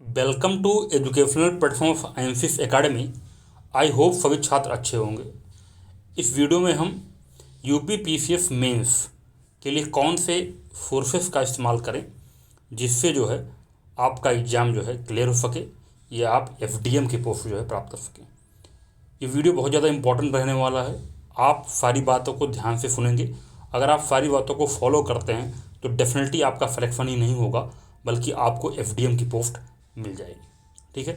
Welcome to educational platform of एमफिस academy. I hope सभी छात्र अच्छे होंगे। इस वीडियो में हम यूपी पीसीएस मेंस के लिए कौन से सोर्सेस का इस्तेमाल करें जिससे जो है आपका एग्ज़ाम जो है क्लियर हो सके या आप एफडीएम की पोस्ट जो है प्राप्त कर सकें। ये वीडियो बहुत ज़्यादा इंपॉर्टेंट रहने वाला है। आप सारी बातों को ध्यान से सुनेंगे। अगर आप सारी बातों को फॉलो करते हैं तो डेफिनेटली आपका सिलेक्शन ही नहीं होगा बल्कि आपको एफडीएम की पोस्ट मिल जाएगी। ठीक है,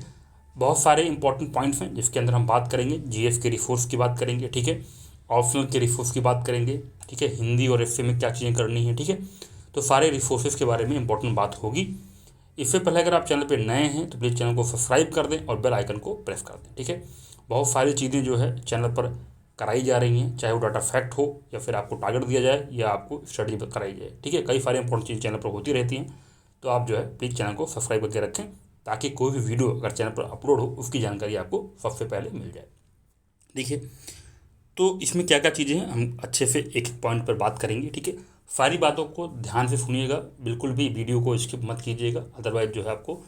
बहुत सारे इंपॉर्टेंट पॉइंट्स हैं जिसके अंदर हम बात करेंगे। जीएस के रिसोर्स की बात करेंगे, ठीक है, ऑप्शनल के रिसोर्स की बात करेंगे, ठीक है, हिंदी और एसए में क्या चीज़ें करनी है, ठीक है। तो सारे रिसोर्सेज के बारे में इंपॉर्टेंट बात होगी। इससे पहले अगर आप चैनल पर नए हैं तो प्लीज़ चैनल को सब्सक्राइब कर दें और बेल आइकन को प्रेस कर दें, ठीक है। बहुत सारी चीज़ें जो है चैनल पर कराई जा रही हैं, चाहे वो डाटा फैक्ट हो या फिर आपको टारगेट दिया जाए या आपको स्टडी कराई जाए, ठीक है। कई सारी इंपॉर्टेंट चीज़ें चैनल पर होती रहती हैं। तो आप जो है प्लीज़ चैनल को सब्सक्राइब करके रखें ताकि कोई भी वीडियो अगर चैनल पर अपलोड हो उसकी जानकारी आपको सबसे पहले मिल जाए। देखिए, तो इसमें क्या क्या चीज़ें हैं हम अच्छे से एक एक पॉइंट पर बात करेंगे, ठीक है। सारी बातों को ध्यान से सुनिएगा, बिल्कुल भी वीडियो को स्किप मत कीजिएगा, अदरवाइज जो है आपको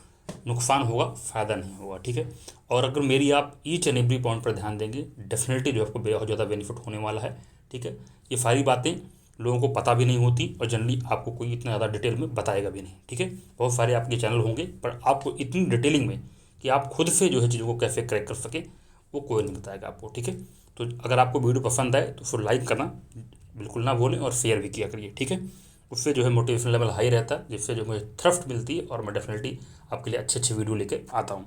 नुकसान होगा, फ़ायदा नहीं होगा, ठीक है। और अगर मेरी आप ईच एंड एवरी पॉइंट पर ध्यान देंगे डेफिनेटली जो आपको बहुत ज़्यादा बेनिफिट होने वाला है, ठीक है। ये सारी बातें लोगों को पता भी नहीं होती और जनरली आपको कोई इतना ज़्यादा डिटेल में बताएगा भी नहीं, ठीक है। बहुत सारे आपके चैनल होंगे पर आपको इतनी डिटेलिंग में कि आप खुद से जो है चीज़ों को कैसे क्रैक कर सकें वो कोई नहीं बताएगा आपको, ठीक है। तो अगर आपको वीडियो पसंद आए तो उसको लाइक करना बिल्कुल ना भूलें और शेयर भी किया करिए, ठीक है। उससे जो है मोटिवेशन लेवल हाई रहता है, जिससे जो मुझे थ्रस्ट मिलती है और मैं डेफिनेटली आपके लिए अच्छे अच्छे वीडियो लेके आता हूँ।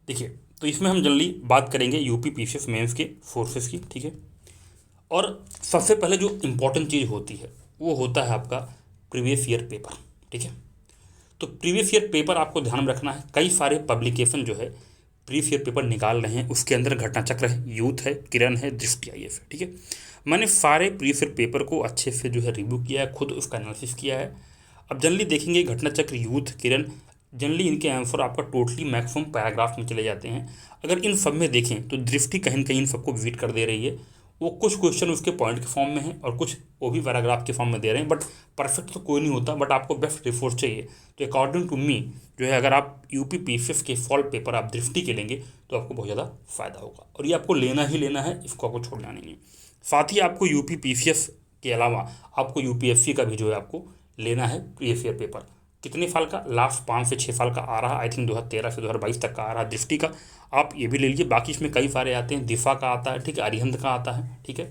देखिए, तो इसमें हम जल्दी बात करेंगे यूपी पीसीएस मेंस के फोर्सेस की, ठीक है। और सबसे पहले जो इम्पोर्टेंट चीज़ होती है वो होता है आपका प्रीवियस ईयर पेपर, ठीक है। तो प्रीवियस ईयर पेपर आपको ध्यान में रखना है। कई सारे पब्लिकेशन जो है प्रीवियस ईयर पेपर निकाल रहे हैं, उसके अंदर घटना चक्र है, यूथ है, किरण है, दृष्टि आईएएस है, ठीक है। मैंने सारे प्रीवियस ईयर पेपर को अच्छे से जो है रिव्यू किया है, खुद उसका एनालिसिस किया है। अब जनरली देखेंगे घटना चक्र, यूथ, किरण, जनरली इनके आंसर आपका टोटली मैक्सिमम पैराग्राफ में चले जाते हैं। अगर इन सब में देखें तो दृष्टि कहीं न कहीं इन सबको विजिट कर दे रही है। वो कुछ क्वेश्चन उसके पॉइंट के फॉर्म में है और कुछ वो भी पैराग्राफ के फॉर्म में दे रहे हैं, बट परफेक्ट तो कोई नहीं होता, बट आपको बेस्ट रिपोर्ट चाहिए। तो अकॉर्डिंग टू मी जो है अगर आप यूपी पीसीएस के फॉल पेपर आप दृष्टि के लेंगे तो आपको बहुत ज़्यादा फ़ायदा होगा और ये आपको लेना ही लेना है, इसको आपको छोड़ना नहीं है। साथ ही आपको यूपी पीसीएस के अलावा आपको यूपीएससी का भी जो है आपको लेना है प्रीवियस ईयर पेपर। कितने साल का? लास्ट 5 से 6 साल का आ रहा है, आई थिंक 2013 से 2022 तक का आ रहा है दृष्टि का। आप ये भी ले लीजिए। बाकी इसमें कई सारे आते हैं, दिफा का आता है, ठीक है, अरिहंत का आता है, ठीक है,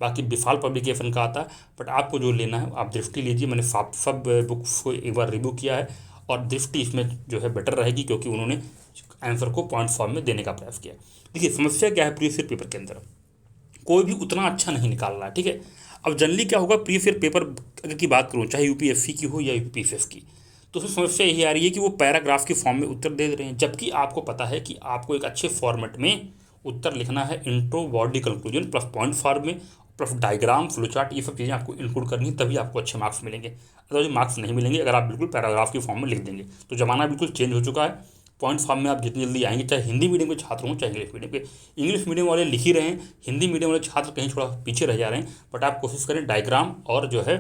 बाकी विशाल पब्लिकेशन का आता है। बट आपको जो लेना है आप दृष्टि लीजिए। मैंने सब बुक्स को एक बार रिव्यू किया है और दृष्टि इसमें जो है बेटर रहेगी क्योंकि उन्होंने आंसर को पॉइंट फॉर्म में देने का प्रयास किया। देखिए, समस्या क्या है प्रीवियस ईयर पेपर के अंदर, कोई भी उतना अच्छा नहीं निकाल रहा है, ठीक है। अब जनरली क्या होगा, प्रीवियस ईयर पेपर अगर की बात करूँ चाहे यूपीएससी की हो या यूपीपीसीएस की, तो उसमें समस्या यही आ रही है कि वो पैराग्राफ के फॉर्म में उत्तर दे रहे हैं, जबकि आपको पता है कि आपको एक अच्छे फॉर्मेट में उत्तर लिखना है, intro, body, conclusion plus point form में प्लस डायग्राम, फ्लो चार्ट, ये सब चीज़ें आपको इंक्लूड करनी है, तभी आपको अच्छे मार्क्स मिलेंगे। अदरवाइज मार्क्स नहीं मिलेंगे अगर आप बिल्कुल पैराग्राफ के फॉर्म में लिख देंगे। तो ज़माना बिल्कुल चेंज हो चुका है। पॉइंट फॉर्म में आप जितनी जल्दी आएंगे, चाहे हिंदी मीडियम के छात्र हों चाहे इंग्लिश मीडियम के, इंग्लिश मीडियम वाले लिख ही रहे हैं, हिंदी मीडियम वाले छात्र कहीं थोड़ा पीछे रह जा रहे हैं। बट आप कोशिश करें डायग्राम और जो है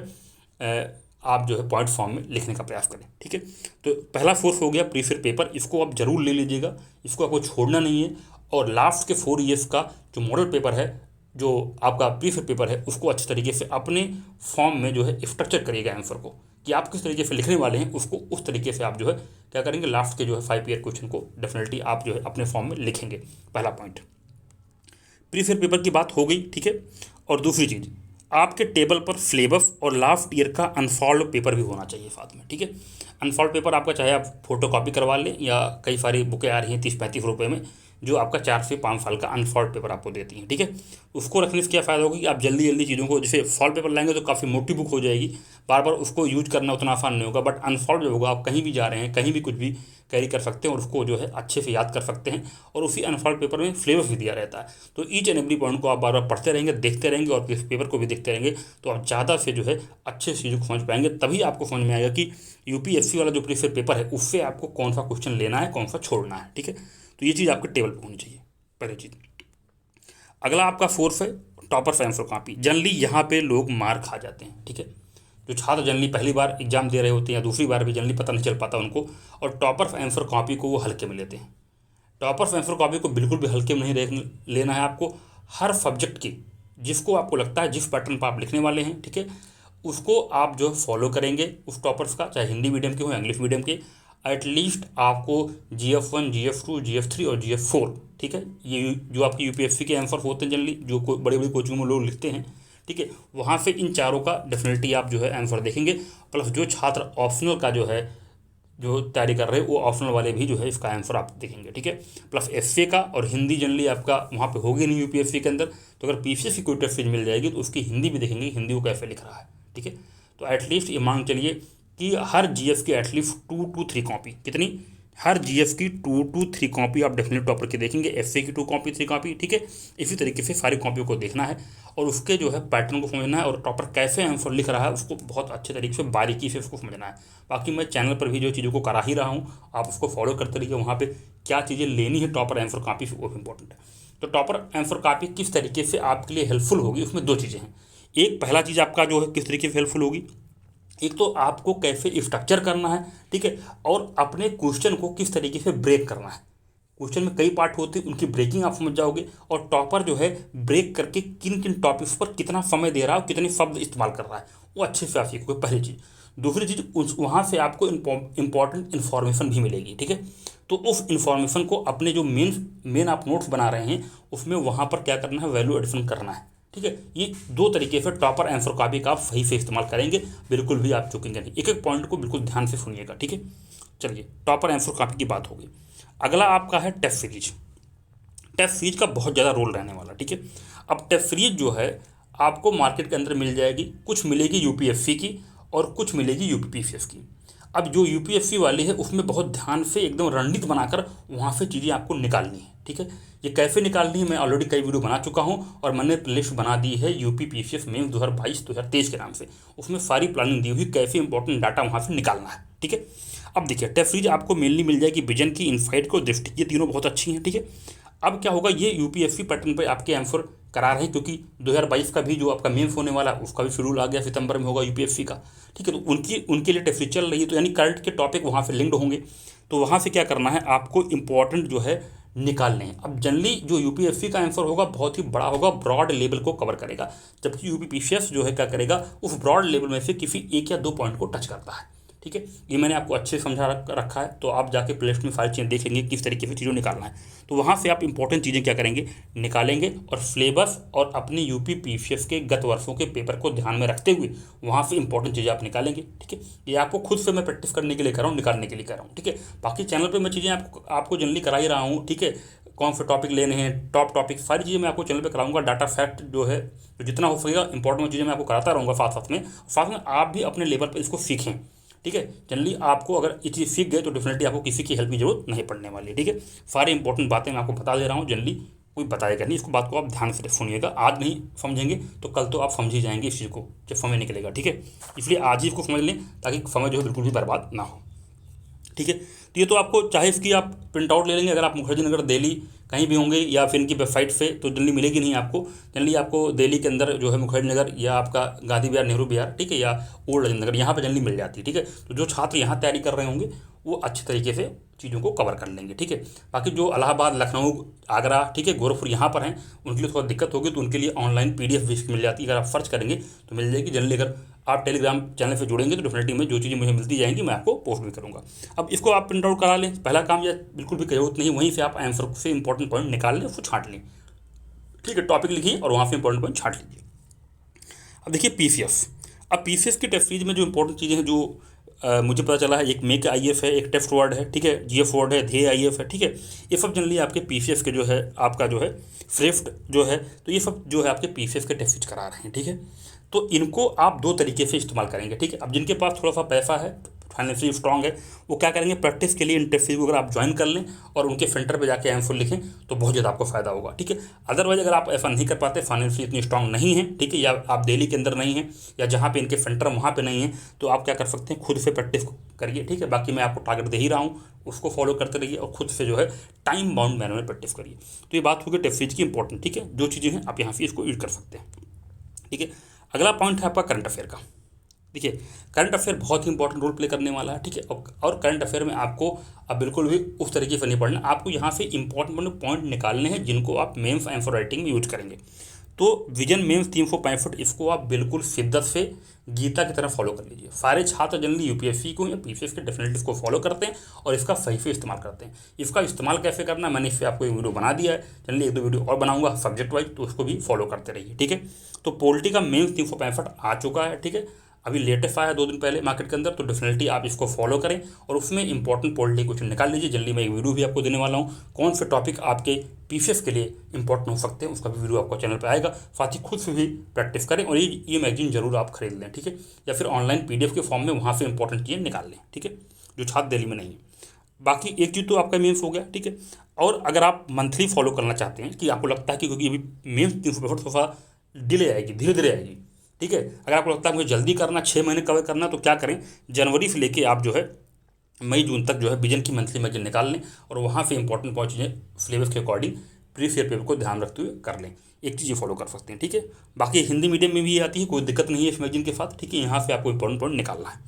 आप जो है पॉइंट फॉर्म में लिखने का प्रयास करें, ठीक है। तो पहला सोर्स हो गया प्रीवियस ईयर पेपर, इसको आप जरूर ले लीजिएगा, इसको आपको छोड़ना नहीं है। और लास्ट के 4 ईयर्स का जो मॉडल पेपर है, जो आपका प्रीवियस ईयर पेपर है, उसको अच्छे तरीके से अपने फॉर्म में जो है स्ट्रक्चर करिएगा आंसर को, कि आप किस तरीके से लिखने वाले हैं उसको उस तरीके से आप जो है क्या करेंगे, लास्ट के जो है 5 ईयर क्वेश्चन को डेफिनेटली आप जो है अपने फॉर्म में लिखेंगे। पहला पॉइंट प्रीवियस ईयर पेपर की बात हो गई, ठीक है। और दूसरी चीज़, आपके टेबल पर सिलेबस और लास्ट ईयर का अनफॉल्ड पेपर भी होना चाहिए साथ में, ठीक है। अनफॉल्ड पेपर आपका चाहे आप फोटो कॉपी करवा लें या कई सारी बुकें आ रही हैं 30-35 रुपये में जो आपका 4 से 5 साल का अनफॉल्ड पेपर आपको देती हैं, ठीक है। उसको रखने से क्या फ़ायदा होगा कि आप जल्दी जल्दी चीज़ों को, जैसे फॉल्ड पेपर लाएंगे तो काफ़ी मोटी बुक हो जाएगी, बार बार उसको यूज करना उतना आसान नहीं होगा। बट अनफॉल्ड जो होगा, आप कहीं भी जा रहे हैं, कहीं भी कुछ भी कैरी कर सकते हैं और उसको जो है अच्छे से याद कर सकते हैं। और उसी अनफॉल्ड पेपर में सिलेबस भी दिया रहता है, तो ईच एंड एवरी पॉइंट को आप बार बार पढ़ते रहेंगे, देखते रहेंगे और इस पेपर को भी देखते रहेंगे, तो आप ज़्यादा से जो है अच्छे से चीज़ों को समझ पाएंगे। तभी आपको समझ में आएगा कि यूपीएससी वाला जो प्रीवियस ईयर पेपर है उससे आपको कौन सा क्वेश्चन लेना है, कौन सा छोड़ना है, ठीक है। तो ये चीज़ आपके टेबल पर होनी चाहिए, पहली चीज़। अगला आपका फोर्स है टॉपर आंसर कॉपी। जनरली यहाँ पे लोग मार खा जाते हैं, ठीक है। जो छात्र जनरली पहली बार एग्जाम दे रहे होते हैं या दूसरी बार भी जनरली पता नहीं चल पाता उनको, और टॉपर आंसर कॉपी को वो हल्के में लेते हैं। टॉपर आंसर कॉपी को बिल्कुल भी हल्के में नहीं लेना है आपको। हर सब्जेक्ट की जिसको आपको लगता है जिस पैटर्न पर आप लिखने वाले हैं, ठीक है, उसको आप जो फॉलो करेंगे उस टॉपर्स का, चाहे हिंदी मीडियम के हो या इंग्लिश मीडियम के। एटलीस्ट आपको GF1, GF2, GF3 और GF4, ठीक है, ये जो आपके यूपीएससी के आंसर होते हैं जनरली जो बड़ी बड़ी कोचिंग में लोग लिखते हैं, ठीक है, वहाँ से इन चारों का डेफिनेटली आप जो है आंसर देखेंगे। प्लस जो छात्र ऑप्शनल का जो है जो तैयारी कर रहे हैं वो ऑप्शनल वाले भी जो है इसका आंसर आप देखेंगे, ठीक है। प्लस एसए का और हिंदी जनरली आपका वहाँ पे होगी नहीं यूपीएससी के अंदर, तो अगर पीसीएस की कोई टेस्ट सीरीज मिल जाएगी तो उसकी हिंदी भी देखेंगे, हिंदी वो कैसे लिख रहा है, ठीक है। तो एटलीस्ट ये मान चलिए कि हर जीएस की एटलीस्ट 2 to 3 कॉपी, कितनी, हर जीएस की 2 to 3 कॉपी आप डेफिनेट टॉपर की देखेंगे, एसए की 2 कॉपी 3 कॉपी, ठीक है। इसी तरीके से सारी कॉपियों को देखना है और उसके जो है पैटर्न को समझना है और टॉपर कैसे आंसर लिख रहा है उसको बहुत अच्छे तरीके से बारीकी से उसको समझना है। बाकी मैं चैनल पर भी जो चीज़ों को करा ही रहा हूँ, आप उसको फॉलो करते रहिए। वहाँ पर क्या चीज़ें लेनी है टॉपर आंसर कॉपी से वो भी इंपॉर्टेंट है। तो टॉपर आंसर कॉपी किस तरीके से आपके लिए हेल्पफुल होगी, उसमें 2 चीज़ें हैं। एक पहला चीज़ आपका जो है किस तरीके से हेल्पफुल होगी, एक तो आपको कैसे स्ट्रक्चर करना है, ठीक है, और अपने क्वेश्चन को किस तरीके से ब्रेक करना है। क्वेश्चन में कई पार्ट होते हैं, उनकी ब्रेकिंग आप समझ जाओगे और टॉपर जो है ब्रेक करके किन किन टॉपिक्स पर कितना समय दे रहा है और कितने शब्द इस्तेमाल कर रहा है वो अच्छे से आप सीखोगे, पहली चीज़। दूसरी चीज़ वहाँ से आपको इंपॉर्टेंट इन्फॉर्मेशन भी मिलेगी, ठीक है। तो उस इन्फॉर्मेशन को अपने जो मेन आप नोट्स बना रहे हैं उसमें वहाँ पर क्या करना है, वैल्यू एडिशन करना है, ठीक है। ये 2 तरीके से टॉपर आंसर कॉपी का आप सही से इस्तेमाल करेंगे, बिल्कुल भी आप चूकेंगे नहीं। एक एक पॉइंट को बिल्कुल ध्यान से सुनिएगा, ठीक है। चलिए टॉपर आंसर कॉपी की बात होगी। अगला आपका है टेस्ट सीरीज। टेस्ट सीरीज का बहुत ज़्यादा रोल रहने वाला, ठीक है। अब टेस्ट सीरीज जो है आपको मार्केट के अंदर मिल जाएगी, कुछ मिलेगी यूपीएससी की और कुछ मिलेगी यूपीपीसीएस की। अब जो यूपीएससी वाली है उसमें बहुत ध्यान से एकदम रणनीति बनाकर वहाँ से चीज़ें आपको निकालनी है, ठीक है। ये कैसे निकालनी है मैं ऑलरेडी कई वीडियो बना चुका हूँ और मैंने लिस्ट बना दी है यूपीपीसीएस मेंस 2022-2023 के नाम से। उसमें सारी प्लानिंग दी हुई कैसे इंपॉर्टेंट डाटा वहाँ से निकालना है, ठीक है। अब देखिए टेस्ट सीरीज आपको मेनली मिल जाएगी विजन की, इनसाइट को, दृष्टि, ये तीनों बहुत अच्छी हैं, ठीक है। अब क्या होगा, ये यूपीएससी पैटर्न पर आपके आंसर करा रहे हैं क्योंकि 2022 का भी जो आपका मेंस होने वाला है उसका भी शेड्यूल आ गया, सितंबर में होगा यूपीएससी का, ठीक है। तो उनके लिए टेस्ट सीरीज चल रही है, तो यानी करंट के टॉपिक वहाँ से लिंक्ड होंगे। तो वहाँ से क्या करना है, आपको इंपॉर्टेंट जो है निकालने हैं। अब जनरली जो यूपीएससी का आंसर होगा बहुत ही बड़ा होगा, ब्रॉड लेवल को कवर करेगा, जबकि यूपीपीसीएस जो है क्या करेगा, उस ब्रॉड लेवल में से किसी 1 या 2 पॉइंट को टच करता है, ठीक है। ये मैंने आपको अच्छे से समझा रखा है, तो आप जाके प्ले लिस्ट में सारी चीज़ें देख लेंगे किस तरीके से चीज़ों निकालना है। तो वहाँ से आप इंपॉर्टेंट चीज़ें क्या करेंगे, निकालेंगे और सिलेबस और अपनी यूपीपीसीएस के गत वर्षों के पेपर को ध्यान में रखते हुए वहाँ से इंपॉर्टेंट चीज़ें आप निकालेंगे, ठीक है। ये आपको खुद से मैं प्रैक्टिस करने के लिए कर रहा हूँ, निकालने के लिए कर रहा हूँ, ठीक है। बाकी चैनल पर मैं चीज़ें आपको जनरली करा ही रहा हूँ, ठीक है। कौन से टॉपिक लेने हैं, टॉप टॉपिक, सारी चीज़ें मैं आपको चैनल पे कराऊंगा। डाटा फैक्ट जो है जो जितना हो सकेगा इंपॉर्टेंट चीज़ें मैं आपको कराता रहूँगा साथ में आप भी अपने लेवल पर इसको सीखें, ठीक है। जनरली आपको अगर ये चीज़ सीख गए तो डेफिनेटली आपको किसी की हेल्प की जरूरत नहीं पड़ने वाली है, ठीक है। सारी इंपॉर्टेंट बातें मैं आपको बता दे रहा हूँ, जनरली कोई बताएगा नहीं, इसको बात को आप ध्यान से सुनिएगा। आज नहीं समझेंगे तो कल तो आप समझ ही जाएंगे इस चीज़ को जब समय निकलेगा, ठीक है। इसलिए आज ही इसको समझ लें ताकि समय जो है बिल्कुल भी बर्बाद ना हो, ठीक है। तो ये तो आपको चाहे इसकी आप प्रिंट आउट ले लेंगे, अगर आप मुखर्जी नगर दिल्ली कहीं भी होंगे या फिर इनकी वेबसाइट से तो जनरली मिलेगी नहीं आपको। जनरली आपको दिल्ली के अंदर जो है मुखर्जी नगर या आपका गांधी विहार, नेहरू विहार, ठीक है, या ओल्ड राजेंद्र नगर, यहाँ पर जनरली मिल जाती है, ठीक है। तो जो छात्र यहाँ तैयारी कर रहे होंगे वो अच्छे तरीके से चीज़ों को कवर कर लेंगे, ठीक है। बाकी जो इलाहाबाद, लखनऊ, आगरा, ठीक है, गोरखपुर यहाँ पर हैं उनके लिए थोड़ा दिक्कत होगी, तो उनके लिए ऑनलाइन PDF भी मिल जाती है, अगर आप सर्च करेंगे तो मिल जाएगी। जनरली अगर आप टेलीग्राम चैनल से जुड़ेंगे तो डेफिनेटली में जो चीज़ें मुझे मिलती जाएंगी मैं आपको पोस्ट भी करूँगा। अब इसको आप प्रिंट आउट करा लें, पहला काम, या बिल्कुल भी जरूरत नहीं, वहीं से आप आंसर से इंपॉर्टेंट पॉइंट निकाल लें, उसको छाँट लें, ठीक है। टॉपिक लिखिए और वहाँ से इंपॉर्टेंट पॉइंट छाँट लीजिए। अब देखिए पीसीएस। अब पीसीएस की टेस्ट सीरीज में जो इंपॉर्टेंट चीज़ें हैं जो मुझे पता चला है, एक मेक IF है, एक टेस्ट वर्ड है, ठीक है, GF वर्ड है, ध्येय IF है, ठीक है। ये सब जनरली आपके पीसीएस के जो है आपका जो है स्विफ्ट जो है, तो ये सब जो है आपके पीसीएस के टेस्ट सीरीज करा रहे हैं, ठीक है। तो इनको आप 2 तरीके से इस्तेमाल करेंगे, ठीक है। अब जिनके पास थोड़ा सा पैसा है, फाइनेंशियली स्ट्रांग है, वो क्या करेंगे, प्रैक्टिस के लिए इन टेस्ट सीरीज को अगर आप ज्वाइन कर लें और उनके सेंटर पे जाके आंसर लिखें तो बहुत ज़्यादा आपको फायदा होगा, ठीक है। अदरवाइज अगर आप ऐसा नहीं कर पाते, फाइनेंशियली इतनी स्ट्रांग नहीं है, ठीक है, या आप दिल्ली के अंदर नहीं हैं या जहाँ पे इनके सेंटर वहाँ पे नहीं है, तो आप क्या कर सकते हैं, खुद से प्रैक्टिस करिए, ठीक है। बाकी मैं आपको टारगेट दे ही रहा हूँ, उसको फॉलो करते रहिए और खुद से जो है टाइम बाउंड मैनर में प्रैक्टिस करिए। तो ये बात होगी टेस्ट सीरीज की इंपॉर्टेंट, ठीक है। जो चीज़ें हैं आप यहाँ से इसको यूज कर सकते हैं, ठीक है। अगला पॉइंट है आपका करंट अफेयर का। देखिए, करंट अफेयर बहुत ही इंपॉर्टेंट रोल प्ले करने वाला है, ठीक है। और करंट अफेयर में आपको अब बिल्कुल भी उस तरीके से नहीं पढ़ना, आपको यहाँ से इंपॉर्टेंट पॉइंट निकालने हैं जिनको आप मेंस आंसर राइटिंग में यूज करेंगे। तो विजन मेंस 365 इसको आप बिल्कुल शिद्दत से गीता की तरह फॉलो कर लीजिए। सारे छात्र जनरली यूपीएससी को या पीसीएस के डेफिनेटली इसको फॉलो करते हैं और इसका सही से इस्तेमाल करते हैं। इसका इस्तेमाल कैसे करना है मैंने इस पर आपको एक वीडियो बना दिया है, जनरली एक दो वीडियो और बनाऊंगा सब्जेक्ट वाइज, तो उसको भी फॉलो करते रहिए, ठीक है। तो पॉलिटी का मेंस 365 आ चुका है, ठीक है, अभी लेटेस्ट आया 2 दिन पहले मार्केट के अंदर, तो डेफिनेटली आप इसको फॉलो करें और उसमें इंपॉर्टेंट पॉलिटी क्वेश्चन निकाल लीजिए। जल्दी मैं एक वीडियो भी आपको देने वाला हूँ, कौन से टॉपिक आपके पीसीएस के लिए इंपॉर्टेंट हो सकते हैं, उसका भी वीडियो आपको चैनल पर आएगा। साथ ही खुद से भी प्रैक्टिस करें और ये मैगजीन जरूर आप खरीद लें, ठीक है, या फिर ऑनलाइन पीडीएफ के फॉर्म में वहाँ से इंपॉर्टेंट चीज़ें निकाल लें, ठीक है, जो छात्र दिल्ली में नहीं है। बाकी एक चीज़ तो आपका मेंस हो गया, ठीक है। और अगर आप मंथली फॉलो करना चाहते हैं कि आपको लगता है कि क्योंकि अभी मेंस 365 थोड़ा डिले आएगी, धीरे धीरे आएगी, ठीक है, अगर आपको लगता है मुझे जल्दी करना, 6 महीने कवर करना, तो क्या करें, जनवरी से लेके आप जो है मई जून तक जो है विजन की मंथली मैगजीन निकाल लें और वहाँ से इंपॉर्टेंट पॉइंट चीज़ें सिलेबस के अकॉर्डिंग प्रीवियस ईयर पेपर को ध्यान रखते हुए कर लें। एक चीज़ ये फॉलो कर सकते हैं, ठीक है। बाकी हिंदी मीडियम में भी आती है, कोई दिक्कत नहीं है इस मैगजीन के साथ, ठीक है। यहाँ से आपको इंपॉर्टेंट पॉइंट निकालना है।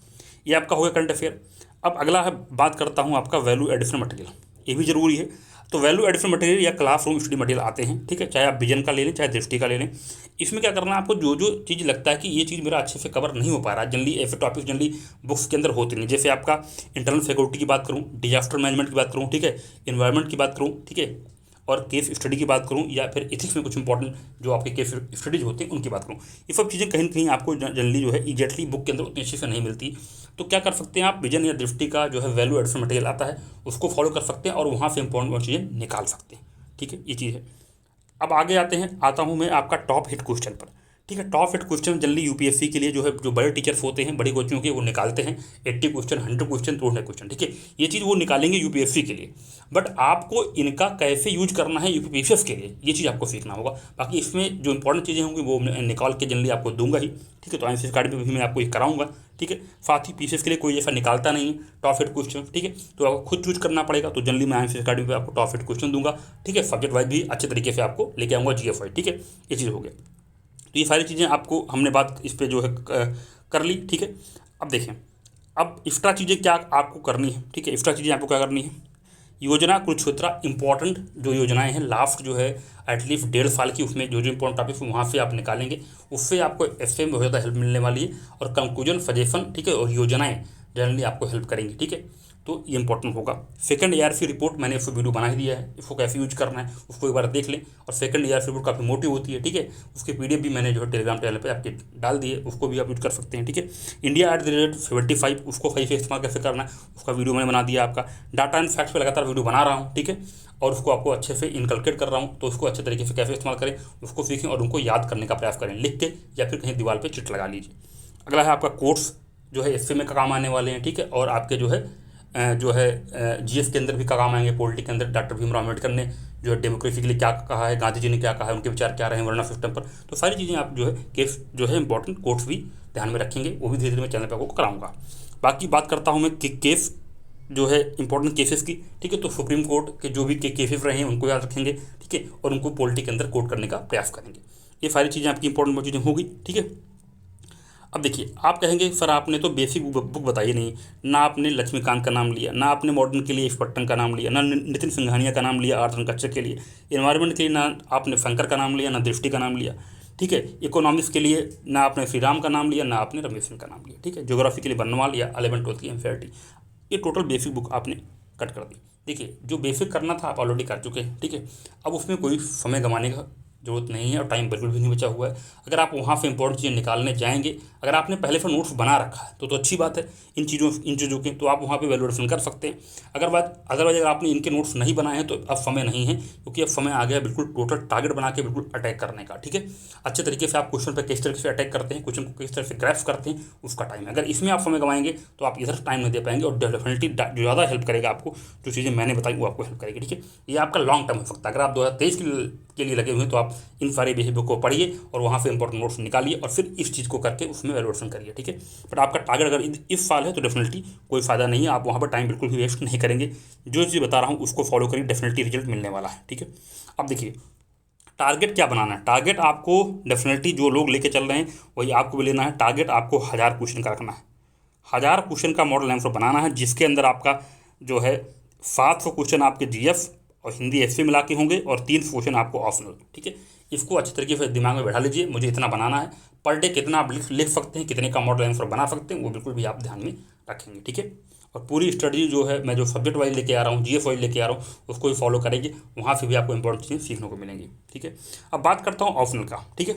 ये आपका हो गया करंट अफेयर। अब अगला है, बात करता हूँ आपका वैल्यू एडिशनल मटेरियल, ये भी जरूरी है। तो वैल्यू एडिशनल मटेरियल या क्लासरूम स्टडी मटेरियल आते हैं, ठीक है, चाहे आप विजन का ले लें चाहे दृष्टि का ले लें। इसमें क्या करना है आपको, जो जो चीज़ लगता है कि ये चीज़ मेरा अच्छे से कवर नहीं हो पा रहा है, जनरली ऐसे टॉपिक जनरली बुक्स के अंदर होते नहीं, जैसे आपका इंटरनल सिक्योरिटी की बात करूँ, डिजास्टर मैनेजमेंट की बात करूँ, ठीक है, इन्वायरमेंट की बात करूँ, ठीक है, और केस स्टडी की बात करूँ, या फिर इथिक्स में कुछ इंपॉर्टेंट जो आपके केस स्टडीज होते हैं उनकी बात करूँ, ये सब चीज़ें कहीं ना कहीं आपको जनरली जो है इजेक्टली बुक के अंदर उतनी अच्छे से नहीं मिलती। तो क्या कर सकते हैं आप, विजन या दृष्टि का जो है वैल्यू एडिशनल मटेरियल आता है उसको फॉलो कर सकते हैं और वहाँ से इंपॉर्टेंट चीज़ें निकाल सकते हैं, ठीक है, ये चीज़ है। अब आगे आता हूँ मैं आपका टॉप हिट क्वेश्चन पर, ठीक है। Top hit question generally UPSC के लिए जो है, जो बड़े टीचर्स होते हैं बड़ी कोचिंगों के, वो निकालते हैं 80 क्वेश्चन, 100 क्वेश्चन, 200 क्वेश्चन, ठीक है, ये चीज़ वो निकालेंगे यूपीएससी के लिए। बट आपको इनका कैसे यूज करना है यूपीएससी के लिए, ये चीज़ आपको सीखना होगा। बाकी इसमें जो इंपॉर्टेंट चीज़ें होंगी वो मैं निकाल के जनरली आपको दूंगा ही, ठीक है। तो आईएमसी अकेडमी में भी मैं आपको ये कराऊंगा, ठीक है। साथ ही पीसीएस के लिए कोई ऐसा निकालता नहीं है टॉप हिट क्वेश्चन, ठीक है, तो आपको खुद चूज करना पड़ेगा। तो जनरली मैं आईएमसी अकेडमी पे आपको टॉप हिट क्वेश्चन दूंगा, ठीक है, सब्जेक्ट वाइज भी अच्छे तरीके से आपको लेके आऊँगा, जीएफ वाइज, ठीक है, ये चीज़ हो गया। तो ये सारी चीज़ें आपको हमने बात इस पर जो है कर ली, ठीक है। अब देखें, अब एक्स्ट्रा चीज़ें क्या आपको करनी है, ठीक है, एक्स्ट्रा चीज़ें आपको क्या करनी है, योजना कुरुक्षेत्र इंपॉर्टेंट जो योजनाएं हैं लास्ट जो है एटलीस्ट 1.5 साल की, उसमें जो जो इंपॉर्टेंट टॉपिक वहाँ से आप निकालेंगे, उससे आपको एसए में बहुत ज़्यादा हेल्प मिलने वाली है। और कंक्लूजन, सजेशन, ठीक है, और योजनाएं जनरली आपको हेल्प करेंगी, ठीक है, तो ये इंपॉर्टेंट होगा। सेकंड एआरसी रिपोर्ट मैंने इसको वीडियो बना ही दिया है, इसको कैसे यूज करना है उसको एक बार देख लें। और सेकंड एआरसी रिपोर्ट काफ़ी मोटी होती है, ठीक है, उसकी पीडीएफ भी मैंने जो है टेलीग्राम चैनल पे आपके डाल दी है, उसको भी आप यूज कर सकते हैं, ठीक है। इंडिया @75 उसको सही से इस्तेमाल कैसे करना है उसका वीडियो मैंने बना दिया आपका। डाटा एंड फैक्ट्स पे लगातार वीडियो बना रहा हूँ, ठीक है, और उसको आपको अच्छे से इनकलकेट कर रहा हूँ, तो उसको अच्छे तरीके से कैसे इस्तेमाल करें उसको सीखें और उनको याद करने का प्रयास करें, लिख के या फिर कहीं दीवार पर चिट लगा लीजिए। अगला है आपका कोर्स जो है एसए में का काम आने वाले हैं, ठीक है, और आपके जो है जीएस के अंदर भी काम आएंगे। पॉलिटी के अंदर डॉक्टर भीमराव अम्बेडकर ने जो है डेमोक्रेसी के लिए क्या कहा है, गांधी जी ने क्या कहा है, उनके विचार क्या रहे हैं वर्णा सिस्टम पर, तो सारी चीज़ें आप जो है केस जो है इंपॉर्टेंट कोर्ट्स भी ध्यान में रखेंगे, वो भी धीरे धीरे मैं चैनल पर आपको कराऊंगा। बाकी बात करता हूँ मैं केस जो है इंपॉर्टेंट केसेस की, ठीक है, तो सुप्रीम कोर्ट के जो भी केसेस रहे हैं उनको याद रखेंगे, ठीक है, और उनको पॉलिटी के अंदर कोर्ट करने का प्रयास करेंगे। ये सारी चीज़ें आपकी इंपॉर्टेंट चीज़ें होगी, ठीक है। अब देखिए, आप कहेंगे सर आपने तो बेसिक बुक बताई नहीं, ना आपने लक्ष्मीकांत का नाम लिया, ना आपने मॉडर्न के लिए स्पट्टन का नाम लिया, ना नितिन सिंघानिया का नाम लिया आर्थ कच्चर के लिए, इन्वायरमेंट के लिए ना आपने शंकर का नाम लिया, ना दृष्टि का नाम लिया, ठीक है, इकोनॉमिक्स के लिए ना आपने श्री राम का नाम लिया, ना आपने रमेश सिंह का नाम लिया, ठीक है, ज्योग्राफी के लिए बनवाल या 11th-12th की एनसीईआरटी, ये टोटल बेसिक बुक आपने कट कर दी। देखिए, जो बेसिक करना था आप ऑलरेडी कर चुके हैं, ठीक है, अब उसमें कोई समय गंवाने का जरूरत नहीं है और टाइम बिल्कुल भी नहीं बचा हुआ है। अगर आप वहाँ से इंपॉर्टेंट चीज़ें निकालने जाएंगे, अगर आपने पहले से नोट्स बना रखा है तो अच्छी बात है इन चीज़ों के, तो आप वहाँ पे वैल्यूएशन कर सकते हैं। अदरवाइज अगर आपने इनके नोट्स नहीं बनाए हैं तो अब समय नहीं है, क्योंकि अब समय आ गया बिल्कुल टोटल टारगेट बना के बिल्कुल अटैक करने का, ठीक है। अच्छे तरीके से आप क्वेश्चन पर किस तरह से अटैक करते हैं, क्वेश्चन को किस तरह से ग्रैस्प करते हैं, उसका टाइम है। अगर इसमें आप समय गंवाएंगे तो आप इधर टाइम नहीं दे पाएंगे और डेफिनेटली जो ज़्यादा हेल्प करेगा आपको, जो चीज़ें मैंने बताई वो आपको हेल्प करेगी, ठीक है। ये आपका लॉन्ग टर्म हो सकता है। अगर आप 2023 के लिए लगे हुए हैं तो आप इन सारे बुक को पढ़िए और वहाँ से इंपॉर्टेंट नोट्स निकालिए और फिर इस चीज़ को करके उसमें वैल्यूएशन करिए, ठीक है। बट आपका टारगेट अगर इस साल है तो डेफिनेटली कोई फायदा नहीं है, आप वहाँ पर टाइम बिल्कुल भी वेस्ट नहीं करेंगे। जो चीज़ बता रहा हूँ उसको फॉलो करिए, डेफिनेटली रिजल्ट मिलने वाला है, ठीक है। अब देखिए, टारगेट क्या बनाना है, टारगेट आपको डेफिनेटली जो लोग लेके चल रहे हैं वही आपको भी लेना है। टारगेट आपको 1000 क्वेश्चन का रखना है, 1000 क्वेश्चन का मॉडल आंसर बनाना है, जिसके अंदर आपका जो है 700 क्वेश्चन आपके जीएफ और हिंदी एसवी मिला के होंगे और 300 क्वेश्चन आपको ऑप्शनल। ठीक है, इसको अच्छे तरीके से दिमाग में बैठा लीजिए, मुझे इतना बनाना है। पर डे कितना आप लिख सकते हैं, कितने का मॉडल आंसर बना सकते हैं, वो बिल्कुल भी आप ध्यान में रखेंगे। ठीक है, और पूरी स्टडी जो है मैं जो सब्जेक्ट वाइज लेके आ रहा हूँ, जीएफ वाइज लेके आ रहा हूँ, उसको भी फॉलो करेंगे, वहाँ से भी आपको इंपॉर्टेंट चीज़ें सीखने को मिलेंगी। ठीक है, अब बात करता हूँ ऑप्शनल का। ठीक है,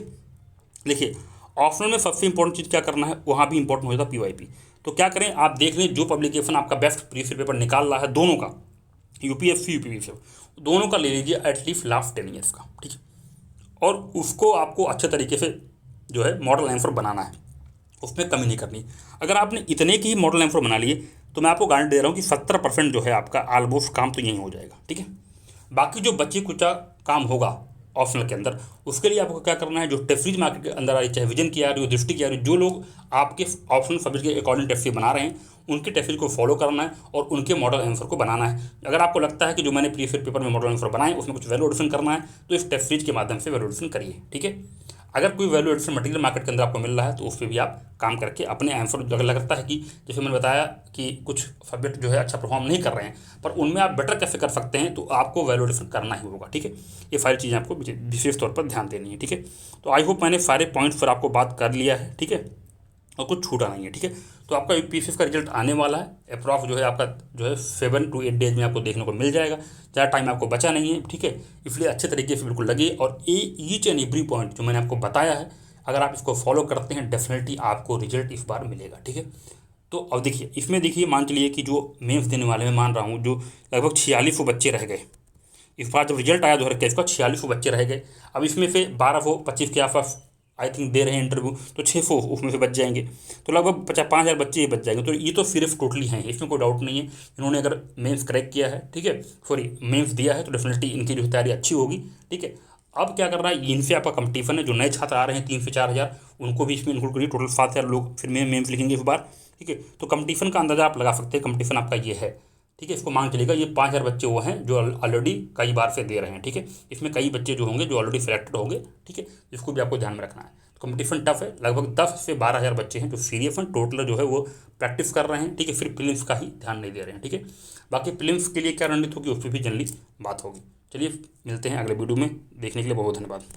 देखिए ऑप्शनल में सबसे इंपॉर्टेंट चीज़ क्या करना है, वहाँ भी इंपॉर्टेंट हो जाता है पीवाईपी। तो क्या करें, आप देख लें जो पब्लिकेशन आपका बेस्ट प्रीवियस पेपर निकाल रहा है दोनों का, यूपीएससी यूपीपीएससी दोनों का ले लीजिए एटलीस्ट लास्ट 10 ईयर्स का। ठीक है, और उसको आपको अच्छे तरीके से जो है मॉडल आंसर बनाना है, उसमें कमी नहीं करनी। अगर आपने इतने की ही मॉडल आंसर बना लिए तो मैं आपको गारंटी दे रहा हूँ कि 70% जो है आपका ऑलमोस्ट काम तो यही हो जाएगा। ठीक है, बाकी जो बची कुचा काम होगा ऑप्शनल के अंदर, उसके लिए आपको क्या करना है, जो टेस्ट सीरीज मार्केट के अंदर आ रही, चाहे विजन की आ रही हो, दृष्टि की आ रही हो, जो लोग आपके ऑप्शनल सब्जेक्ट के अकॉर्डिंग टेस्ट सीरीज बना रहे हैं उनके टेस्ट सीरीज को फॉलो करना है और उनके मॉडल आंसर को बनाना है। अगर आपको लगता है कि जो मैंने प्रीवियस पेपर में मॉडल आंसर बनाए उसमें कुछ वैल्यू एडिशन करना है तो इस टेस्ट सीरीज के माध्यम से वैल्यू एडिशन करिए। ठीक है, अगर कोई वैल्यू एडिशन मटेरियल मार्केट के अंदर आपको मिल रहा है तो उस पर भी आप काम करके अपने आंसर, अगर लगता है कि जैसे मैंने बताया कि कुछ सब्जेक्ट जो है अच्छा परफॉर्म नहीं कर रहे हैं पर उनमें आप बेटर कैसे कर सकते हैं, तो आपको वैल्यू एडिशन करना ही होगा। ठीक है, ये सारी चीज़ें आपको विशेष तौर पर ध्यान देनी है। ठीक है, तो आई होप मैंने सारे पॉइंट्स पर आपको बात कर लिया है। ठीक है, और कुछ छूटा नहीं है। ठीक है, तो आपका यूपीएससी का रिजल्ट आने वाला है, अप्रॉक्स जो है आपका जो है 7 to 8 डेज में आपको देखने को मिल जाएगा, ज़्यादा टाइम आपको बचा नहीं है। ठीक है, इसलिए अच्छे तरीके से बिल्कुल लगे और ईच एंड एवरी पॉइंट जो मैंने आपको बताया है अगर आप इसको फॉलो करते हैं डेफिनेटली आपको रिजल्ट इस बार मिलेगा। ठीक है, तो अब देखिए इसमें देखिए मान चलिए कि जो मेंस देने वाले मैं मान रहा हूँ जो लगभग 4600 बच्चे रह गए, इस बार जब रिजल्ट आया 2021 का 4600 बच्चे रह गए। अब इसमें से 1225 के आसपास आई थिंक दे रहे हैं इंटरव्यू, तो 600 उसमें से बच जाएंगे, तो लगभग 5000 बच्चे ही बच जाएंगे। तो ये तो सिर्फ टोटली हैं, इसमें कोई डाउट नहीं है। इन्होंने अगर मेंस क्रैक किया है, ठीक है, सॉरी मेंस दिया है, तो डेफिनेटली इनकी जो तैयारी अच्छी होगी। ठीक है, अब क्या करना है, इनसे आपका कंपटीशन है, जो नए छात्र आ रहे हैं 3 से 4000 उनको भी इसमें इंक्लूड करिए, टोटल 7000 लोग फिर मेंस लिखेंगे इस बार। ठीक है, तो कंपटीशन का अंदाजा आप लगा सकते हैं, कंपटीशन आपका ये है। ठीक है, इसको मान चलेगा ये 5000 बच्चे वो हैं जो ऑलरेडी कई बार से दे रहे हैं। ठीक है, इसमें कई बच्चे जो होंगे जो ऑलरेडी सिलेक्टेड होंगे। ठीक है, इसको भी आपको ध्यान में रखना है। कंपटीशन टफ है, लगभग 10 से 12000 बच्चे हैं जो सीरियस हैं, टोटल जो है वो प्रैक्टिस कर रहे हैं। ठीक है, फिर प्रीलिम्स का ही ध्यान नहीं दे रहे हैं। ठीक है, बाकी प्रीलिम्स के लिए क्या रणनीति होगी उस पर भी जनरली बात होगी। चलिए मिलते हैं अगले वीडियो में, देखने के लिए बहुत धन्यवाद।